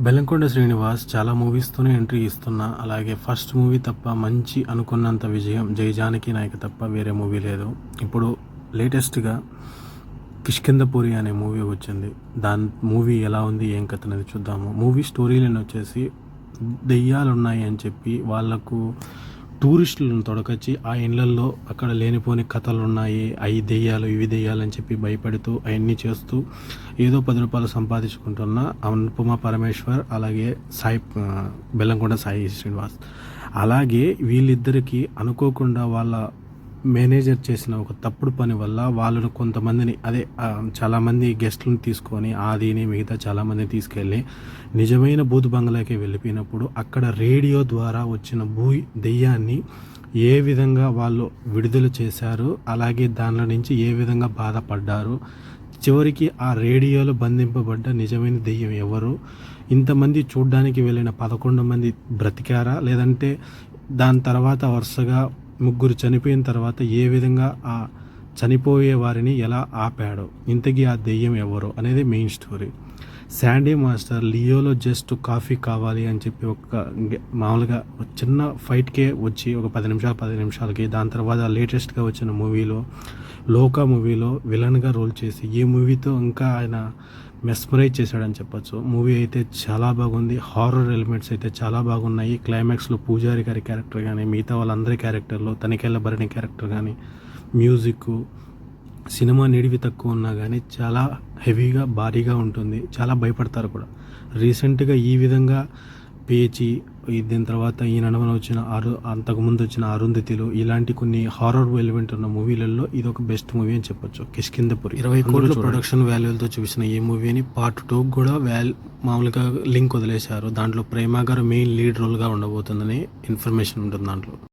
బెల్లంకొండ శ్రీనివాస్ చాలా మూవీస్తోనే ఎంట్రీ ఇస్తున్నా, అలాగే ఫస్ట్ మూవీ తప్ప మంచి అనుకున్నంత విజయం జై జానకి నాయక తప్ప వేరే మూవీ లేదు. ఇప్పుడు లేటెస్ట్గా కిష్కింధపురి అనే మూవీ వచ్చింది. దాని మూవీ ఎలా ఉంది, ఏం కథ అనేది చూద్దాము. మూవీ స్టోరీ లైన్ వచ్చేసి దెయ్యాలు ఉన్నాయి అని చెప్పి వాళ్ళకు టూరిస్టులను తొడకొచ్చి ఆ ఇళ్లల్లో అక్కడ లేనిపోని కథలు ఉన్నాయి, అవి దెయ్యాలు ఇవి దెయ్యాలు అని చెప్పి భయపెడుతూ అవన్నీ చేస్తూ ఏదో 10 రూపాయలు సంపాదించుకుంటున్న అనుపమ పరమేశ్వర్, అలాగే బెల్లంకొండ సాయి శ్రీనివాస్. అలాగే వీళ్ళిద్దరికీ అనుకోకుండా వాళ్ళ మేనేజర్ చేసిన ఒక తప్పుడు పని వల్ల వాళ్ళను కొంతమందిని చాలామంది గెస్ట్లను తీసుకొని ఆదిని మిగతా చాలామందిని తీసుకెళ్ళి నిజమైన బూత్ బంగ్లాకి వెళ్ళిపోయినప్పుడు అక్కడ రేడియో ద్వారా వచ్చిన దెయ్యాన్ని ఏ విధంగా వాళ్ళు విడుదల చేశారు, అలాగే దానిలో నుంచి ఏ విధంగా బాధపడ్డారు, చివరికి ఆ రేడియోలో బంధింపబడ్డ నిజమైన దెయ్యం ఎవరు, ఇంతమంది చూడ్డానికి వెళ్ళిన 11 మంది బ్రతికారా, లేదంటే దాని తర్వాత వరుసగా 3 చనిపోయిన తర్వాత ఏ విధంగా ఆ చనిపోయే వారిని ఎలా ఆపాడు, ఇంతకీ ఆ దెయ్యం ఎవరు అనేది మెయిన్ స్టోరీ. శాండీ మాస్టర్ లియోలో జస్ట్ కాఫీ కావాలి అని చెప్పి మామూలుగా చిన్న ఫైట్కే వచ్చి ఒక 10 నిమిషాలకి దాని తర్వాత లేటెస్ట్గా వచ్చిన మూవీలో లోకా మూవీలో విలన్గా రోల్ చేసి ఈ మూవీతో ఇంకా ఆయన మెస్మరైజ్ చేశాడని చెప్పొచ్చు. మూవీ అయితే చాలా బాగుంది, హారర్ ఎలిమెంట్స్ అయితే చాలా బాగున్నాయి. క్లైమాక్స్లో పూజారి గారి క్యారెక్టర్ కానీ మిగతా వాళ్ళందరి క్యారెక్టర్లో తనిఖీల భరణి క్యారెక్టర్ కానీ మ్యూజిక్, సినిమా నిడివి తక్కువ ఉన్నా కానీ చాలా హెవీగా భారీగా ఉంటుంది, చాలా భయపడతారు కూడా. రీసెంట్గా ఈ విధంగా పేచి దీని తర్వాత ఈ నడవన వచ్చిన అంతకుముందు వచ్చిన అరుంధతిలు ఇలాంటి కొన్ని హారర్ ఎలిమెంట్ ఉన్న మూవీలలో ఇది ఒక బెస్ట్ మూవీ అని చెప్పొచ్చు. కిష్కింధపురి 20 కోట్ల ప్రొడక్షన్ వాల్యూలతో చూసిన ఈ మూవీని పార్ట్ 2 కూడా మామూలుగా లింక్ వదిలేశారు. దాంట్లో ప్రేమ గారు మెయిన్ లీడ్ రోల్గా ఉండబోతుందని ఇన్ఫర్మేషన్ ఉంటుంది దాంట్లో.